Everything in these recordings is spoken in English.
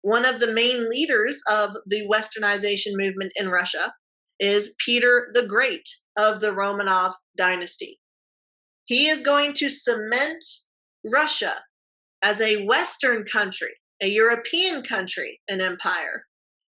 One of the main leaders of the westernization movement in Russia is Peter the Great of the Romanov dynasty. He is going to cement Russia as a Western country, a European country, an empire,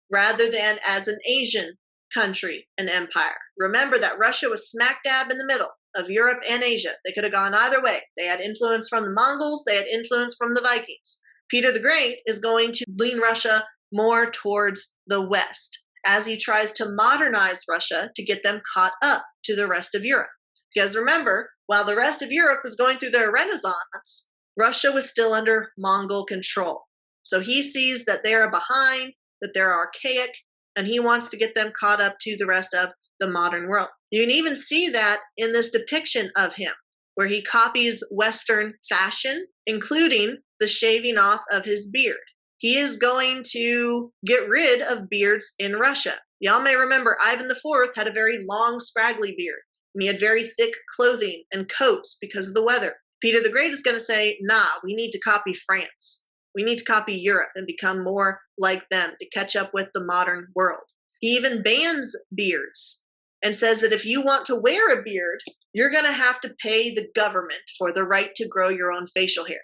rather than as an Asian country, an empire. Remember that Russia was smack dab in the middle of Europe and Asia. They could have gone either way. They had influence from the Mongols, they had influence from the Vikings. Peter the Great is going to lean Russia more towards the West as he tries to modernize Russia to get them caught up to the rest of Europe. Because remember, while the rest of Europe was going through their Renaissance, Russia was still under Mongol control. So he sees that they are behind, that they're archaic, and he wants to get them caught up to the rest of the modern world. You can even see that in this depiction of him, where he copies Western fashion, including the shaving off of his beard. He is going to get rid of beards in Russia. Y'all may remember Ivan IV had a very long, scraggly beard, and he had very thick clothing and coats because of the weather. Peter the Great is going to say, nah, we need to copy France. We need to copy Europe and become more like them to catch up with the modern world. He even bans beards and says that if you want to wear a beard, you're going to have to pay the government for the right to grow your own facial hair.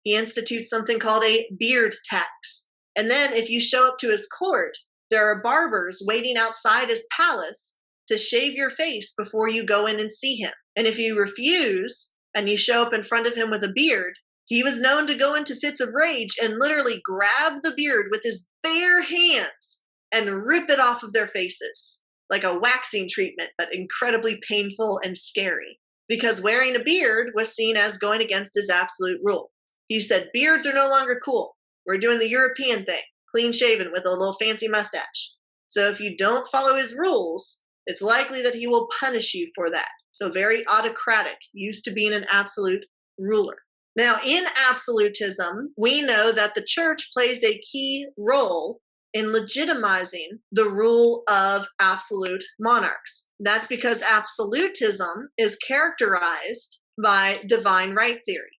He institutes something called a beard tax. And then if you show up to his court, there are barbers waiting outside his palace to shave your face before you go in and see him. And if you refuse and you show up in front of him with a beard, he was known to go into fits of rage and literally grab the beard with his bare hands and rip it off of their faces, like a waxing treatment, but incredibly painful and scary, because wearing a beard was seen as going against his absolute rule. He said, beards are no longer cool. We're doing the European thing, clean shaven with a little fancy mustache. So if you don't follow his rules, it's likely that he will punish you for that. So very autocratic, used to being an absolute ruler. Now, in absolutism, we know that the church plays a key role in legitimizing the rule of absolute monarchs. That's because absolutism is characterized by divine right theory.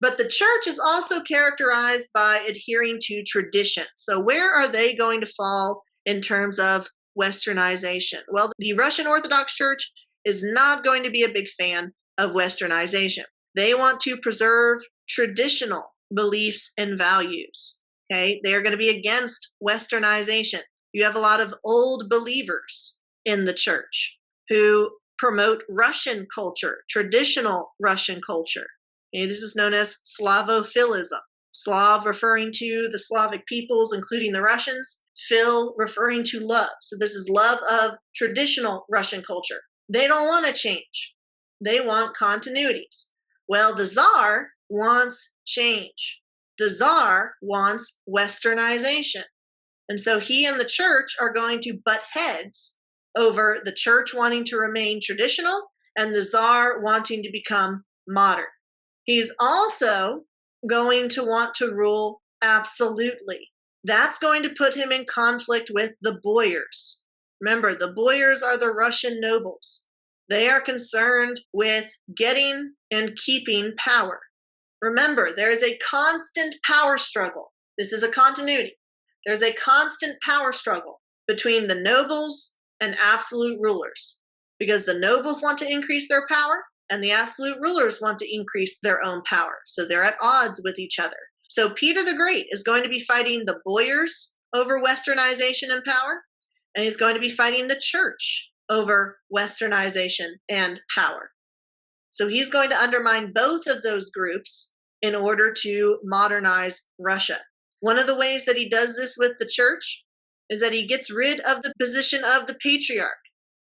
But the church is also characterized by adhering to tradition. So where are they going to fall in terms of westernization? Well, the Russian Orthodox Church is not going to be a big fan of westernization. They want to preserve traditional beliefs and values. Okay, they are going to be against westernization. You have a lot of old believers in the church who promote Russian culture, traditional Russian culture. Okay, this is known as Slavophilism. Slav referring to the Slavic peoples, including the Russians. Phil referring to love. So this is love of traditional Russian culture. They don't want to change. They want continuities. Well, the Tsar wants change. The Tsar wants westernization. And so he and the church are going to butt heads over the church wanting to remain traditional and the Tsar wanting to become modern. He's also going to want to rule absolutely. That's going to put him in conflict with the Boyars. Remember, the Boyars are the Russian nobles. They are concerned with getting and keeping power. Remember, there is a constant power struggle. This is a continuity. There's a constant power struggle between the nobles and absolute rulers, because the nobles want to increase their power and the absolute rulers want to increase their own power. So they're at odds with each other. So Peter the Great is going to be fighting the Boyars over westernization and power, and he's going to be fighting the church over westernization and power. So he's going to undermine both of those groups in order to modernize Russia. One of the ways that he does this with the church is that he gets rid of the position of the patriarch.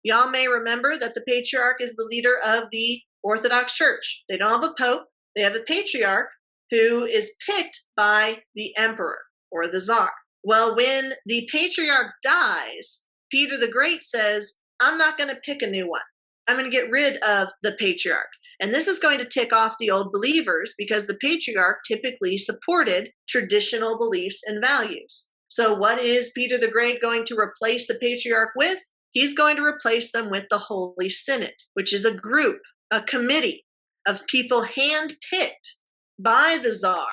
Y'all may remember that the patriarch is the leader of the Orthodox Church. They don't have a pope. They have a patriarch who is picked by the emperor or the Tsar. Well, when the patriarch dies, Peter the Great says, I'm not going to pick a new one. I'm going to get rid of the patriarch. And this is going to tick off the old believers because the patriarch typically supported traditional beliefs and values. So what is Peter the Great going to replace the patriarch with? He's going to replace them with the Holy Synod, which is a group, a committee of people handpicked by the Tsar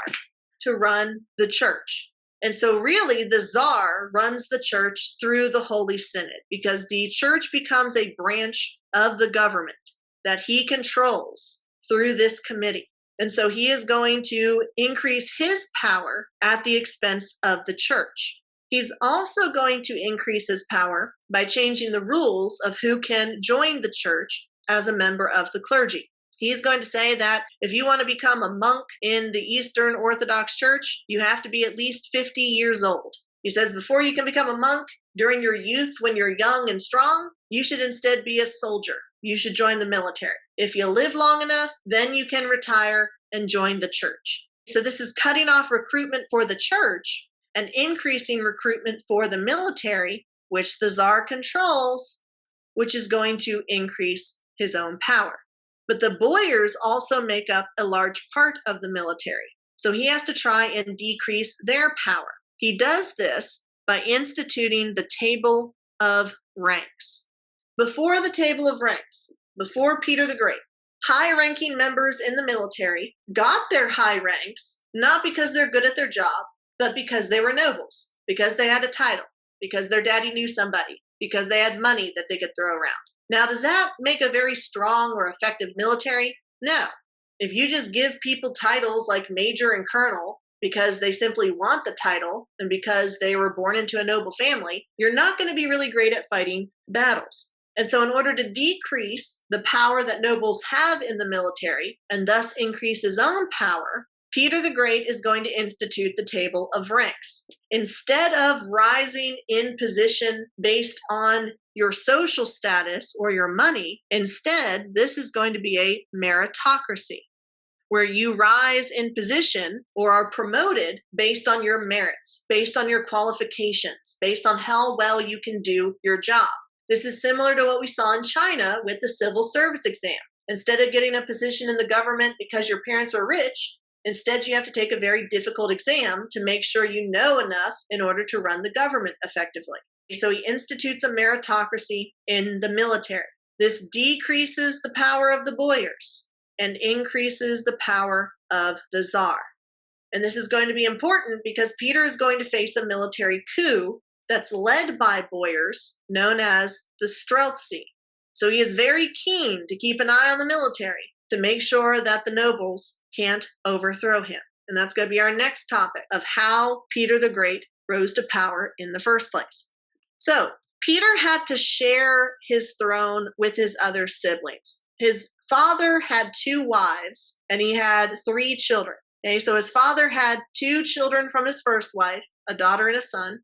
to run the church. And so really the Tsar runs the church through the Holy Synod, because the church becomes a branch of the government that he controls through this committee. And so he is going to increase his power at the expense of the church. He's also going to increase his power by changing the rules of who can join the church as a member of the clergy. He's going to say that if you want to become a monk in the Eastern Orthodox Church, you have to be at least 50 years old. He says before you can become a monk, during your youth when you're young and strong, you should instead be a soldier. You should join the military. If you live long enough, then you can retire and join the church. So this is cutting off recruitment for the church and increasing recruitment for the military, which the Tsar controls, which is going to increase his own power. But the Boyars also make up a large part of the military. So he has to try and decrease their power. He does this by instituting the table of ranks. Before the table of ranks, before Peter the Great, high-ranking members in the military got their high ranks not because they're good at their job, but because they were nobles, because they had a title, because their daddy knew somebody, because they had money that they could throw around. Now, does that make a very strong or effective military? No. If you just give people titles like major and colonel because they simply want the title and because they were born into a noble family, you're not going to be really great at fighting battles. And so in order to decrease the power that nobles have in the military and thus increase his own power, Peter the Great is going to institute the table of ranks. Instead of rising in position based on your social status or your money, instead, this is going to be a meritocracy, where you rise in position or are promoted based on your merits, based on your qualifications, based on how well you can do your job. This is similar to what we saw in China with the civil service exam. Instead of getting a position in the government because your parents are rich, instead you have to take a very difficult exam to make sure you know enough in order to run the government effectively. So he institutes a meritocracy in the military. This decreases the power of the Boyars and increases the power of the Tsar. And this is going to be important because Peter is going to face a military coup that's led by Boyars, known as the Streltsy. So he is very keen to keep an eye on the military to make sure that the nobles can't overthrow him. And that's going to be our next topic of how Peter the Great rose to power in the first place. So Peter had to share his throne with his other siblings. His father had 2 wives and he had 3 children. Okay, so his father had 2 children from his first wife, a daughter and a son.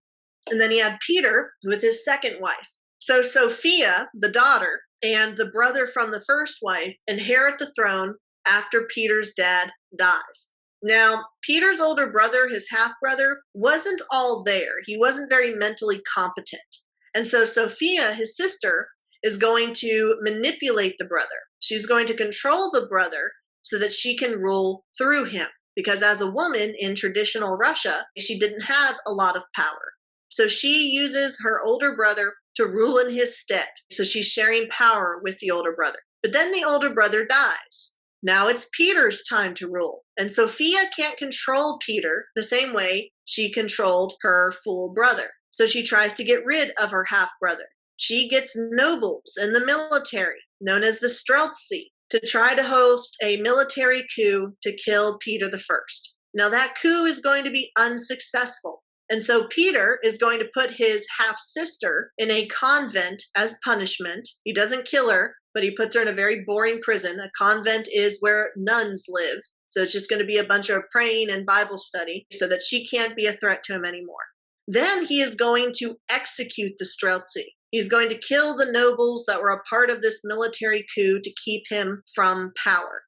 And then he had Peter with his second wife. So Sophia, the daughter, and the brother from the first wife inherit the throne after Peter's dad dies. Now, Peter's older brother, his half-brother, wasn't all there. He wasn't very mentally competent. And so Sophia, his sister, is going to manipulate the brother. She's going to control the brother so that she can rule through him. Because as a woman in traditional Russia, she didn't have a lot of power. So she uses her older brother to rule in his stead. So she's sharing power with the older brother. But then the older brother dies. Now it's Peter's time to rule. And Sophia can't control Peter the same way she controlled her full brother. So she tries to get rid of her half-brother. She gets nobles in the military, known as the Streltsy, to try to host a military coup to kill Peter the First. Now that coup is going to be unsuccessful. And so Peter is going to put his half-sister in a convent as punishment. He doesn't kill her, but he puts her in a very boring prison. A convent is where nuns live. So it's just going to be a bunch of praying and Bible study so that she can't be a threat to him anymore. Then he is going to execute the Streltsy. He's going to kill the nobles that were a part of this military coup to keep him from power.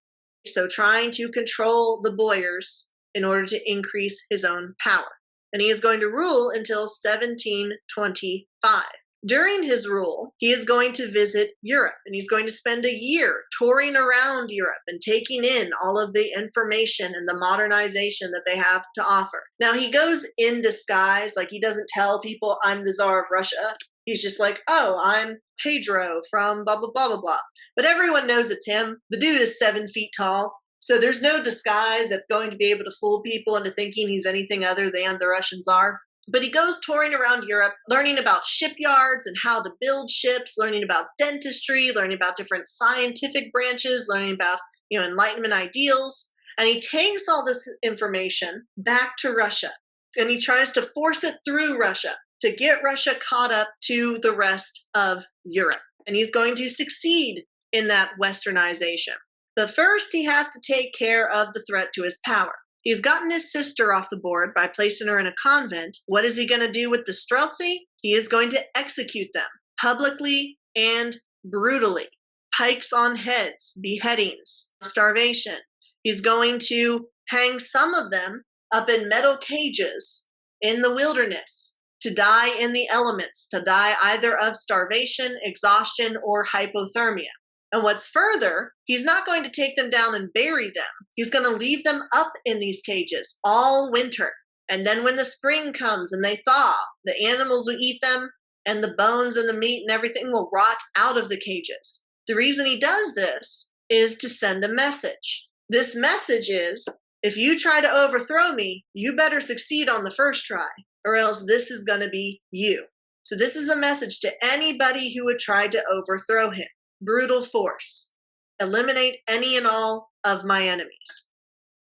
So trying to control the Boyars in order to increase his own power. And he is going to rule until 1725. During his rule, he is going to visit Europe, and he's going to spend a year touring around Europe and taking in all of the information and the modernization that they have to offer. Now, he goes in disguise, like he doesn't tell people, I'm the Tsar of Russia. He's just like, oh, I'm Pedro from blah, blah, blah, blah, blah. But everyone knows it's him. The dude is 7 feet tall. So there's no disguise that's going to be able to fool people into thinking he's anything other than the Russian Tsar. But he goes touring around Europe, learning about shipyards and how to build ships, learning about dentistry, learning about different scientific branches, learning about, Enlightenment ideals. And he takes all this information back to Russia, and he tries to force it through Russia to get Russia caught up to the rest of Europe. And he's going to succeed in that westernization. But first, he has to take care of the threat to his power. He's gotten his sister off the board by placing her in a convent. What is he going to do with the Streltsy? He is going to execute them publicly and brutally. Pikes on heads, beheadings, starvation. He's going to hang some of them up in metal cages in the wilderness to die in the elements, to die either of starvation, exhaustion, or hypothermia. And what's further, he's not going to take them down and bury them. He's going to leave them up in these cages all winter. And then when the spring comes and they thaw, the animals will eat them, and the bones and the meat and everything will rot out of the cages. The reason he does this is to send a message. This message is, if you try to overthrow me, you better succeed on the first try, or else this is going to be you. So this is a message to anybody who would try to overthrow him. Brutal force. Eliminate any and all of my enemies.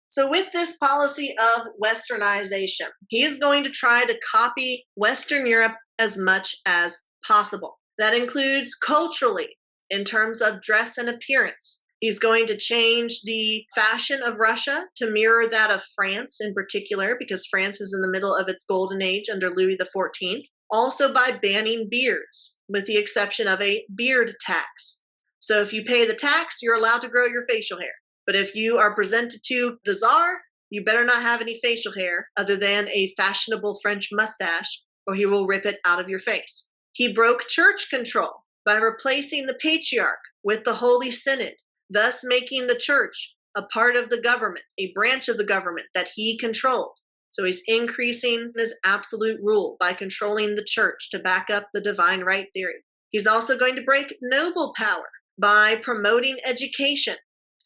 So with this policy of westernization, he is going to try to copy Western Europe as much as possible. That includes culturally, in terms of dress and appearance. He's going to change the fashion of Russia to mirror that of France in particular, because France is in the middle of its golden age under Louis XIV. Also by banning beards, with the exception of a beard tax. So if you pay the tax, you're allowed to grow your facial hair. But if you are presented to the Tsar, you better not have any facial hair other than a fashionable French mustache, or he will rip it out of your face. He broke church control by replacing the patriarch with the Holy Synod, thus making the church a part of the government, a branch of the government that he controlled. So he's increasing his absolute rule by controlling the church to back up the divine right theory. He's also going to break noble power by promoting education,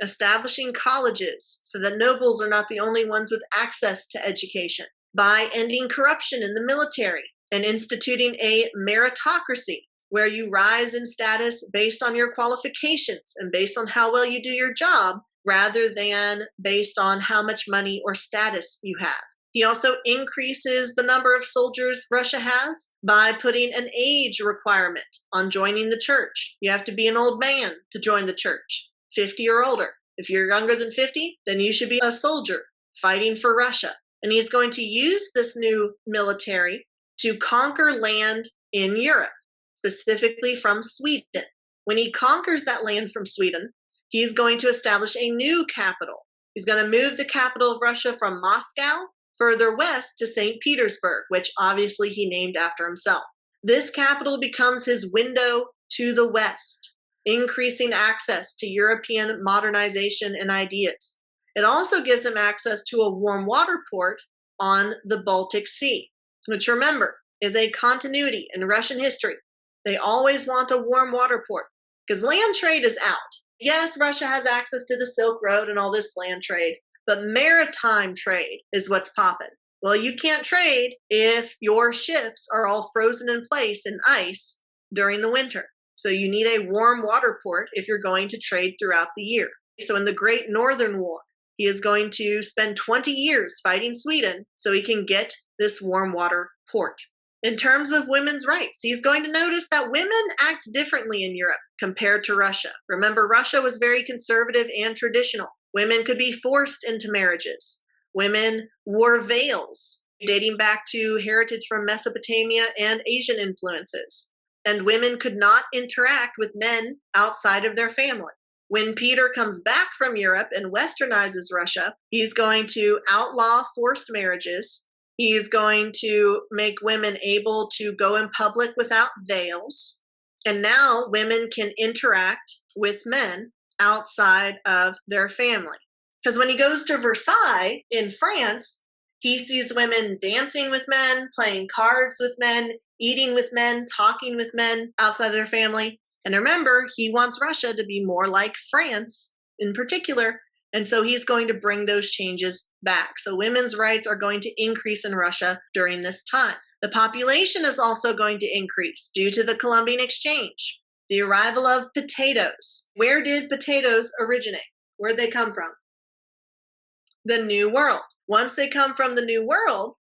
establishing colleges so that nobles are not the only ones with access to education, by ending corruption in the military and instituting a meritocracy where you rise in status based on your qualifications and based on how well you do your job rather than based on how much money or status you have. He also increases the number of soldiers Russia has by putting an age requirement on joining the church. You have to be an old man to join the church, 50 or older. If you're younger than 50, then you should be a soldier fighting for Russia. And he's going to use this new military to conquer land in Europe, specifically from Sweden. When he conquers that land from Sweden, he's going to establish a new capital. He's going to move the capital of Russia from Moscow further west to St. Petersburg, which obviously he named after himself. This capital becomes his window to the west, increasing access to European modernization and ideas. It also gives him access to a warm water port on the Baltic Sea, which, remember, is a continuity in Russian history. They always want a warm water port because land trade is out. Yes, Russia has access to the Silk Road and all this land trade, but maritime trade is what's popping. Well, you can't trade if your ships are all frozen in place in ice during the winter. So you need a warm water port if you're going to trade throughout the year. So in the Great Northern War, he is going to spend 20 years fighting Sweden so he can get this warm water port. In terms of women's rights, he's going to notice that women act differently in Europe compared to Russia. Remember, Russia was very conservative and traditional. Women could be forced into marriages. Women wore veils, dating back to heritage from Mesopotamia and Asian influences. And women could not interact with men outside of their family. When Peter comes back from Europe and westernizes Russia, he's going to outlaw forced marriages. He's going to make women able to go in public without veils. And now women can interact with men outside of their family. Because when he goes to Versailles in France, he sees women dancing with men, playing cards with men, eating with men, talking with men outside of their family. And remember, he wants Russia to be more like France in particular And so he's going to bring those changes back. So women's rights are going to increase in Russia during this time. The population is also going to increase due to the Columbian Exchange, the arrival of potatoes. Where did potatoes originate? Where'd they come from? The New World. Once they come from the New World,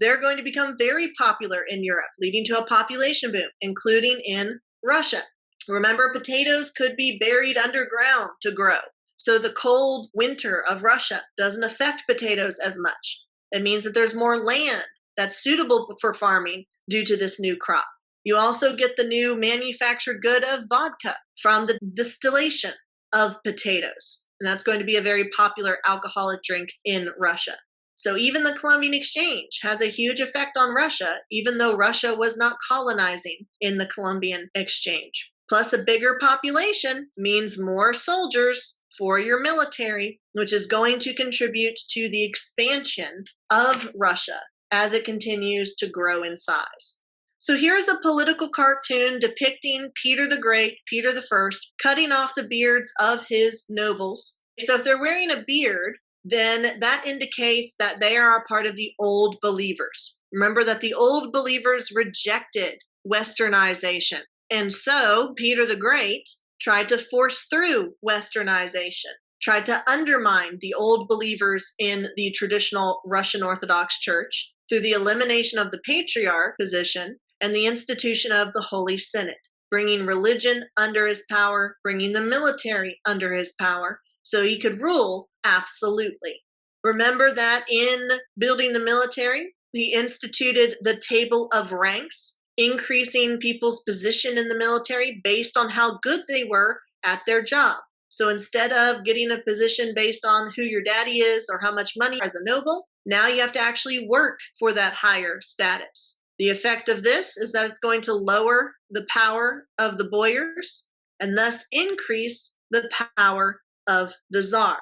they're going to become very popular in Europe, leading to a population boom, including in Russia. Remember, potatoes could be buried underground to grow. So the cold winter of Russia doesn't affect potatoes as much. It means that there's more land that's suitable for farming due to this new crop. You also get the new manufactured good of vodka from the distillation of potatoes. And that's going to be a very popular alcoholic drink in Russia. So even the Columbian Exchange has a huge effect on Russia, even though Russia was not colonizing in the Columbian Exchange. Plus, a bigger population means more soldiers for your military, which is going to contribute to the expansion of Russia as it continues to grow in size. So here's a political cartoon depicting Peter the Great, Peter the First, cutting off the beards of his nobles. So if they're wearing a beard, then that indicates that they are a part of the old believers. Remember that the old believers rejected westernization. And so Peter the Great tried to force through westernization, tried to undermine the old believers in the traditional Russian Orthodox Church through the elimination of the patriarch position and the institution of the Holy Synod, bringing religion under his power, bringing the military under his power, so he could rule absolutely. Remember that in building the military, he instituted the table of ranks, increasing people's position in the military based on how good they were at their job. So instead of getting a position based on who your daddy is or how much money as a noble, now you have to actually work for that higher status. The effect of this is that it's going to lower the power of the Boyars and thus increase the power of the Tsar.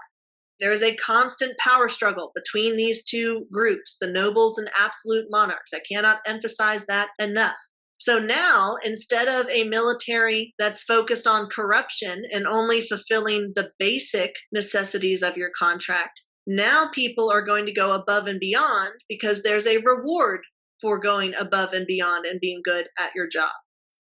There is a constant power struggle between these two groups, the nobles and absolute monarchs. I cannot emphasize that enough. So now, instead of a military that's focused on corruption and only fulfilling the basic necessities of your contract, now people are going to go above and beyond because there's a reward for going above and beyond and being good at your job.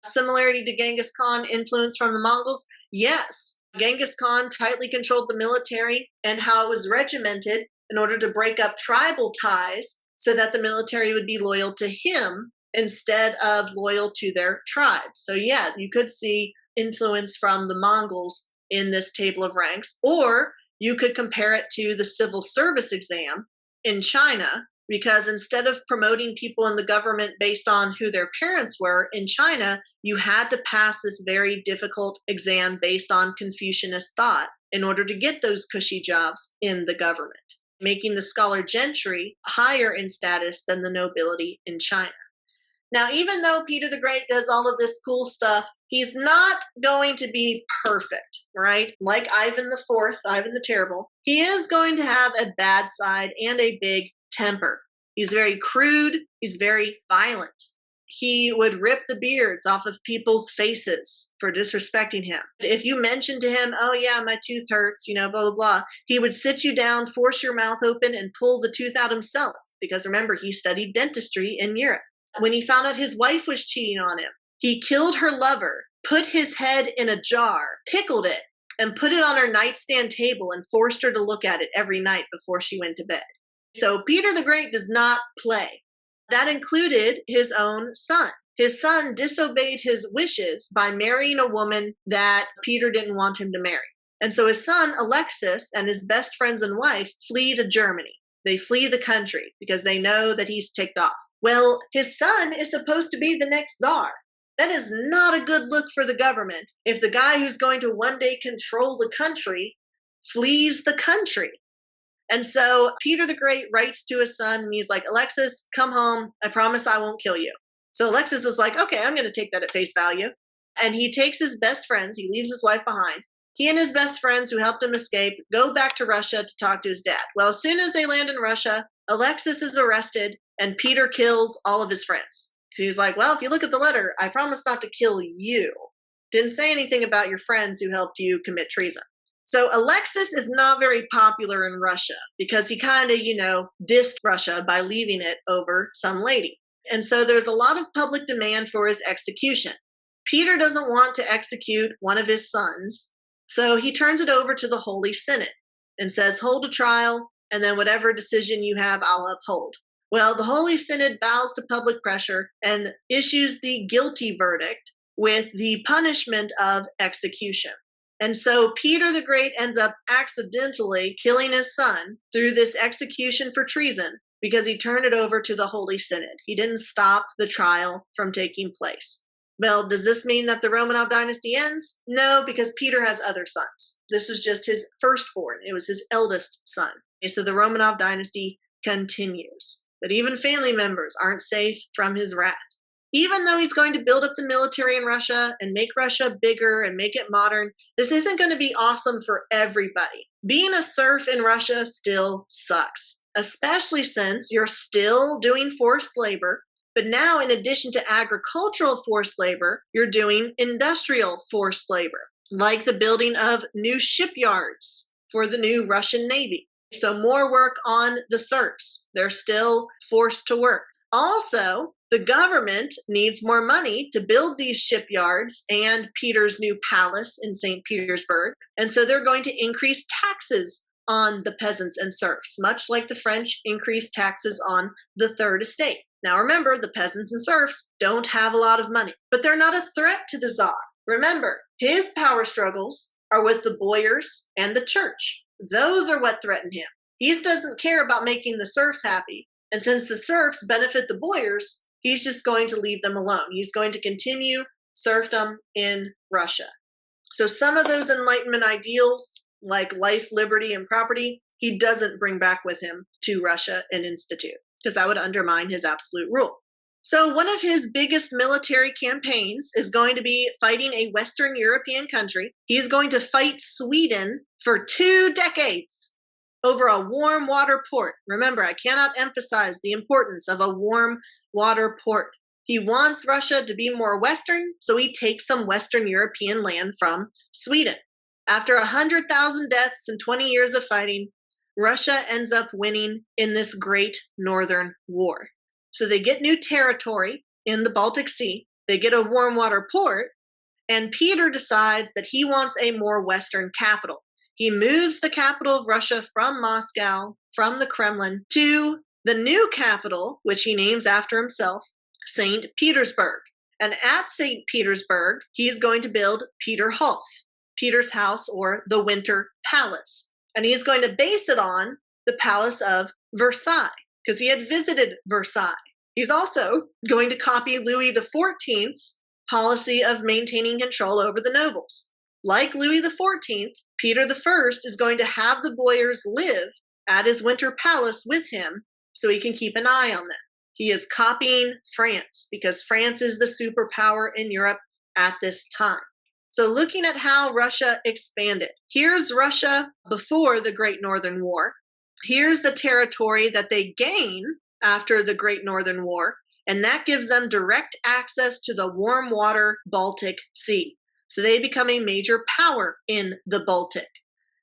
Similarity to Genghis Khan influence from the Mongols? Yes. Genghis Khan tightly controlled the military and how it was regimented in order to break up tribal ties so that the military would be loyal to him instead of loyal to their tribe. So yeah, you could see influence from the Mongols in this table of ranks, or you could compare it to the civil service exam in China, because instead of promoting people in the government based on who their parents were, in China, you had to pass this very difficult exam based on Confucianist thought in order to get those cushy jobs in the government, making the scholar gentry higher in status than the nobility in China. Now, even though Peter the Great does all of this cool stuff, he's not going to be perfect, right? Like Ivan the Fourth, Ivan the Terrible, he is going to have a bad side and a big temper. He's very crude. He's very violent. He would rip the beards off of people's faces for disrespecting him. If you mentioned to him, oh yeah, my tooth hurts, blah, blah, blah, he would sit you down, force your mouth open, and pull the tooth out himself. Because remember, he studied dentistry in Europe. When he found out his wife was cheating on him, he killed her lover, put his head in a jar, pickled it, and put it on her nightstand table and forced her to look at it every night before she went to bed. So Peter the Great does not play. That included his own son. His son disobeyed his wishes by marrying a woman that Peter didn't want him to marry. And so his son, Alexis, and his best friends and wife flee to Germany. They flee the country because they know that he's ticked off. Well, his son is supposed to be the next Tsar. That is not a good look for the government if the guy who's going to one day control the country flees the country. And so Peter the Great writes to his son and he's like, Alexis, come home. I promise I won't kill you. So Alexis was like, okay, I'm going to take that at face value. And he takes his best friends. He leaves his wife behind. He and his best friends who helped him escape go back to Russia to talk to his dad. Well, as soon as they land in Russia, Alexis is arrested and Peter kills all of his friends. He's like, well, if you look at the letter, I promise not to kill you. Didn't say anything about your friends who helped you commit treason. So Alexis is not very popular in Russia because he kind of, dissed Russia by leaving it over some lady. And so there's a lot of public demand for his execution. Peter doesn't want to execute one of his sons, so he turns it over to the Holy Synod and says, hold a trial, and then whatever decision you have, I'll uphold. Well, the Holy Synod bows to public pressure and issues the guilty verdict with the punishment of execution. And so Peter the Great ends up accidentally killing his son through this execution for treason because he turned it over to the Holy Synod. He didn't stop the trial from taking place. Well, does this mean that the Romanov dynasty ends? No, because Peter has other sons. This was just his firstborn. It was his eldest son. Okay, so the Romanov dynasty continues. But even family members aren't safe from his wrath. Even though he's going to build up the military in Russia and make Russia bigger and make it modern, this isn't going to be awesome for everybody. Being a serf in Russia still sucks, especially since you're still doing forced labor. But now, in addition to agricultural forced labor, you're doing industrial forced labor, like the building of new shipyards for the new Russian Navy. So more work on the serfs. They're still forced to work. Also, the government needs more money to build these shipyards and Peter's new palace in St. Petersburg. And so they're going to increase taxes on the peasants and serfs, much like the French increased taxes on the Third Estate. Now remember, the peasants and serfs don't have a lot of money, but they're not a threat to the Tsar. Remember, his power struggles are with the Boyars and the church. Those are what threaten him. He doesn't care about making the serfs happy. And since the serfs benefit the Boyars, he's just going to leave them alone. He's going to continue serfdom in Russia. So some of those Enlightenment ideals, like life, liberty, and property, he doesn't bring back with him to Russia and institute, because that would undermine his absolute rule. So one of his biggest military campaigns is going to be fighting a Western European country. He's going to fight Sweden for 2 decades over a warm water port. Remember, I cannot emphasize the importance of a warm water port. He wants Russia to be more Western, so he takes some Western European land from Sweden. After 100,000 deaths and 20 years of fighting, Russia ends up winning in this great Northern War. So they get new territory in the Baltic Sea, they get a warm water port, and Peter decides that he wants a more Western capital. He moves the capital of Russia from Moscow, from the Kremlin, to the new capital, which he names after himself, St. Petersburg. And at St. Petersburg, he's going to build Peter Hulf, Peter's house, or the Winter Palace. And he's going to base it on the Palace of Versailles, because he had visited Versailles. He's also going to copy Louis XIV's policy of maintaining control over the nobles. Like Louis XIV, Peter I is going to have the Boyars live at his Winter Palace with him so he can keep an eye on them. He is copying France because France is the superpower in Europe at this time. So looking at how Russia expanded, here's Russia before the Great Northern War. Here's the territory that they gain after the Great Northern War, and that gives them direct access to the warm water Baltic Sea. So they become a major power in the Baltic.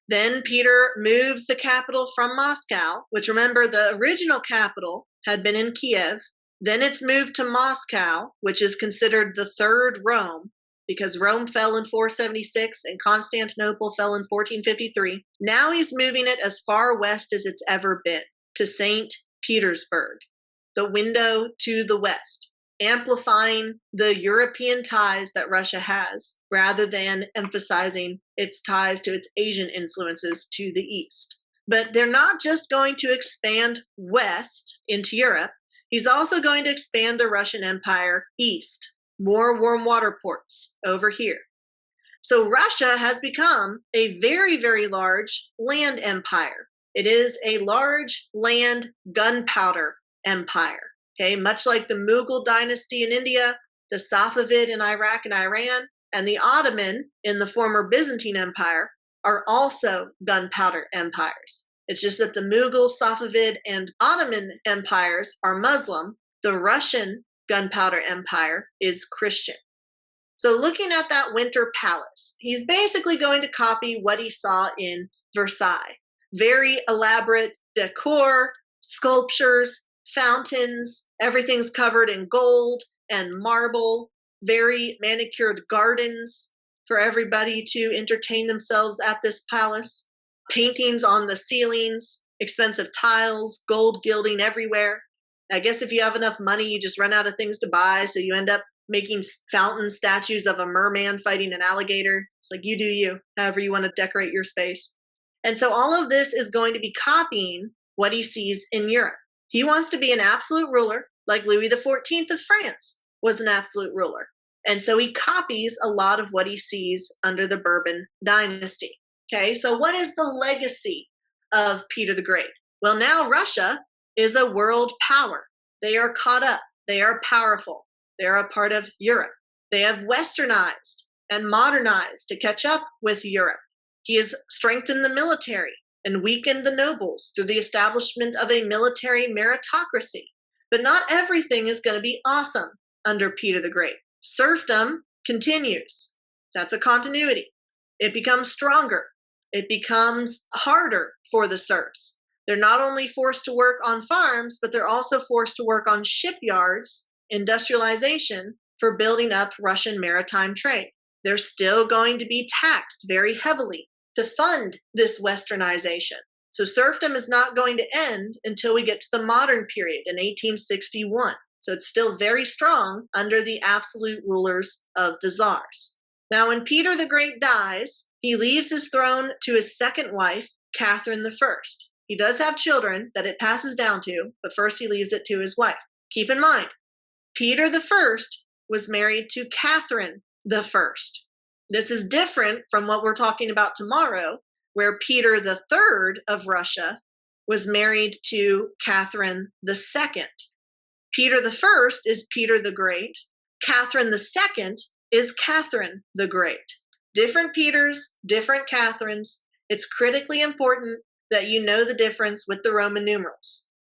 Then Peter moves the capital from Moscow, which, remember, the original capital had been in Kiev. Then it's moved to Moscow, which is considered the third Rome, because Rome fell in 476 and Constantinople fell in 1453. Now he's moving it as far west as it's ever been, to St. Petersburg, the window to the west, amplifying the European ties that Russia has, rather than emphasizing its ties to its Asian influences to the east. But they're not just going to expand west into Europe. He's also going to expand the Russian Empire east. More warm water ports over here. So Russia has become a very, very large land empire. It is a large land gunpowder empire. Okay, much like the Mughal dynasty in India, the Safavid in Iraq and Iran, and the Ottoman in the former Byzantine Empire are also gunpowder empires. It's just that the Mughal, Safavid, and Ottoman empires are Muslim. The Russian gunpowder empire is Christian. So looking at that winter palace, he's basically going to copy what he saw in Versailles. Very elaborate decor, sculptures, fountains, everything's covered in gold and marble, very manicured gardens for everybody to entertain themselves at this palace, paintings on the ceilings, expensive tiles, gold gilding everywhere. I guess if you have enough money, you just run out of things to buy, so you end up making fountain statues of a merman fighting an alligator. It's like, you do you, however you want to decorate your space. And so all of this is going to be copying what he sees in Europe. He wants to be an absolute ruler, like Louis XIV of France was an absolute ruler. And so he copies a lot of what he sees under the Bourbon dynasty. Okay, so what is the legacy of Peter the Great? Well, now Russia is a world power. They are caught up. They are powerful. They're a part of Europe. They have westernized and modernized to catch up with Europe. He has strengthened the military and weakened the nobles through the establishment of a military meritocracy. But not everything is going to be awesome under Peter the Great. Serfdom continues. That's a continuity. It becomes stronger. It becomes harder for the serfs. They're not only forced to work on farms, but they're also forced to work on shipyards, industrialization, for building up Russian maritime trade. They're still going to be taxed very heavily to fund this westernization. So serfdom is not going to end until we get to the modern period in 1861. So it's still very strong under the absolute rulers of the czars. Now, when Peter the Great dies, he leaves his throne to his second wife, Catherine the First. He does have children that it passes down to, but first he leaves it to his wife. Keep in mind, Peter the First was married to Catherine the First. This is different from what we're talking about tomorrow, where Peter the Third of Russia was married to Catherine the Second. Peter the First is Peter the Great. Catherine the Second is Catherine the Great. Different Peters, different Catherines. It's critically important that you know the difference with the Roman numerals.